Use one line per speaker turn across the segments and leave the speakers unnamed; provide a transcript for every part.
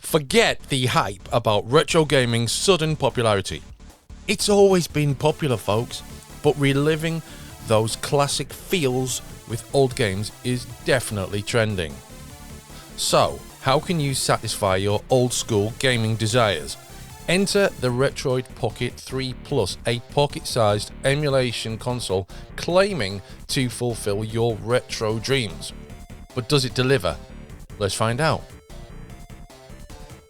Forget the hype about retro gaming's sudden popularity. It's always been popular, folks, but reliving those classic feels with old games is definitely trending. So, how can you satisfy your old school gaming desires? Enter the Retroid Pocket 3 Plus, a pocket-sized emulation console claiming to fulfill your retro dreams. But does it deliver? Let's find out.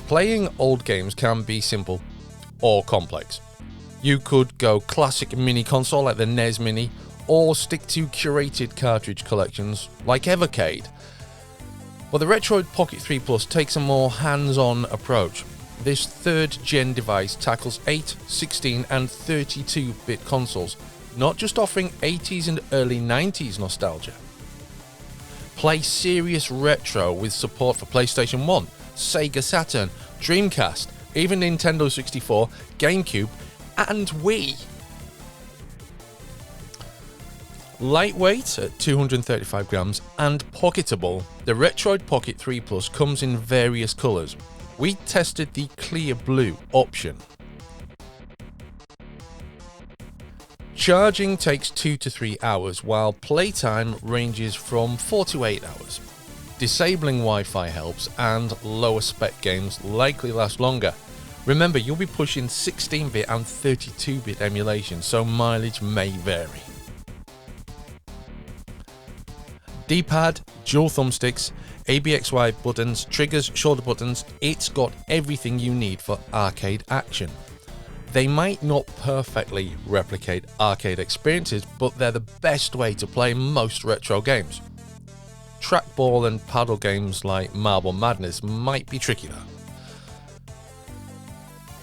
Playing old games can be simple or complex. You could go classic mini console like the NES Mini, or stick to curated cartridge collections like Evercade. But the Retroid Pocket 3 Plus takes a more hands-on approach. This third-gen device tackles 8, 16 and 32-bit consoles, not just offering 80s and early 90s nostalgia. Play serious retro with support for PlayStation 1, Sega Saturn, Dreamcast, even Nintendo 64, GameCube and Wii. Lightweight at 235 grams and pocketable, the Retroid Pocket 3 Plus comes in various colours. We tested the clear blue option. Charging takes 2 to 3 hours, while playtime ranges from 4 to 8 hours. Disabling Wi-Fi helps, and lower spec games likely last longer. Remember, you'll be pushing 16-bit and 32-bit emulation, so mileage may vary. D-pad, dual thumbsticks, ABXY buttons, triggers, shoulder buttons, it's got everything you need for arcade action. They might not perfectly replicate arcade experiences, but they're the best way to play most retro games. Trackball and paddle games like Marble Madness might be tricky though.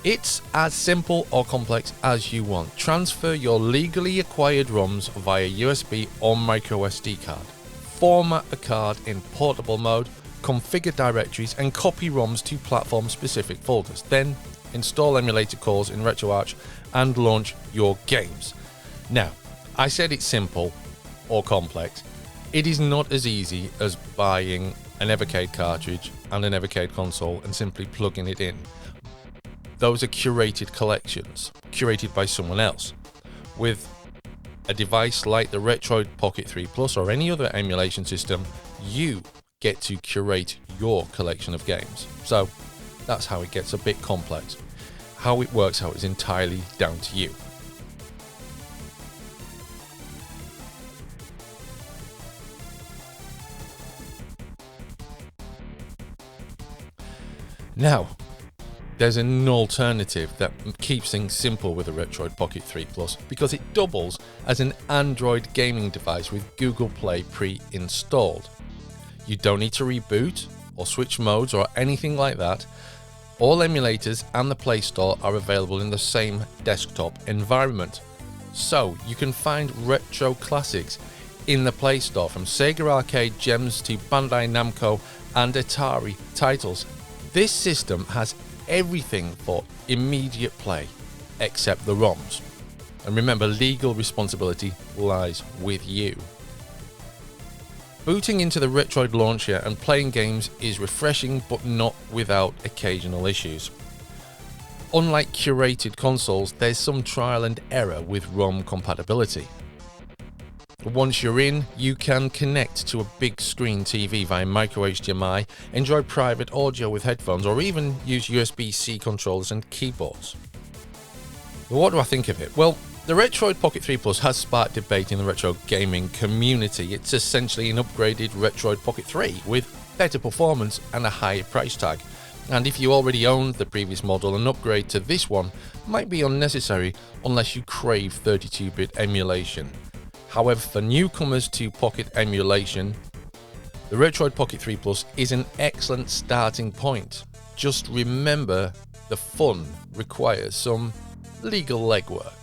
It's as simple or complex as you want. Transfer your legally acquired ROMs via USB or microSD card. Format a card in portable mode, configure directories and copy ROMs to platform-specific folders. Then install emulator cores in RetroArch and launch your games. Now, I said it's simple or complex. It is not as easy as buying an Evercade cartridge and an Evercade console and simply plugging it in. Those are curated collections, curated by someone else. With a device like the Retroid Pocket 3 Plus or any other emulation system, you get to curate your collection of games. So that's how it gets a bit complex. How it works out is entirely down to you. Now, there's an alternative that keeps things simple with the Retroid Pocket 3 Plus because it doubles as an Android gaming device with Google Play pre-installed. You don't need to reboot or switch modes or anything like that. All emulators and the Play Store are available in the same desktop environment. So you can find retro classics in the Play Store, from Sega arcade gems to Bandai Namco and Atari titles. This system has everything for immediate play except the ROMs. And remember, legal responsibility lies with you. Booting into the Retroid launcher and playing games is refreshing, but not without occasional issues. Unlike curated consoles, there's some trial and error with ROM compatibility. Once you're in, you can connect to a big screen TV via micro HDMI, enjoy private audio with headphones, or even use USB-C controllers and keyboards. But what do I think of it? Well, the Retroid Pocket 3 Plus has sparked debate in the retro gaming community. It's essentially an upgraded Retroid Pocket 3 with better performance and a higher price tag. And if you already owned the previous model, an upgrade to this one might be unnecessary unless you crave 32-bit emulation. However, for newcomers to Pocket emulation, the Retroid Pocket 3 Plus is an excellent starting point. Just remember, the fun requires some legal legwork.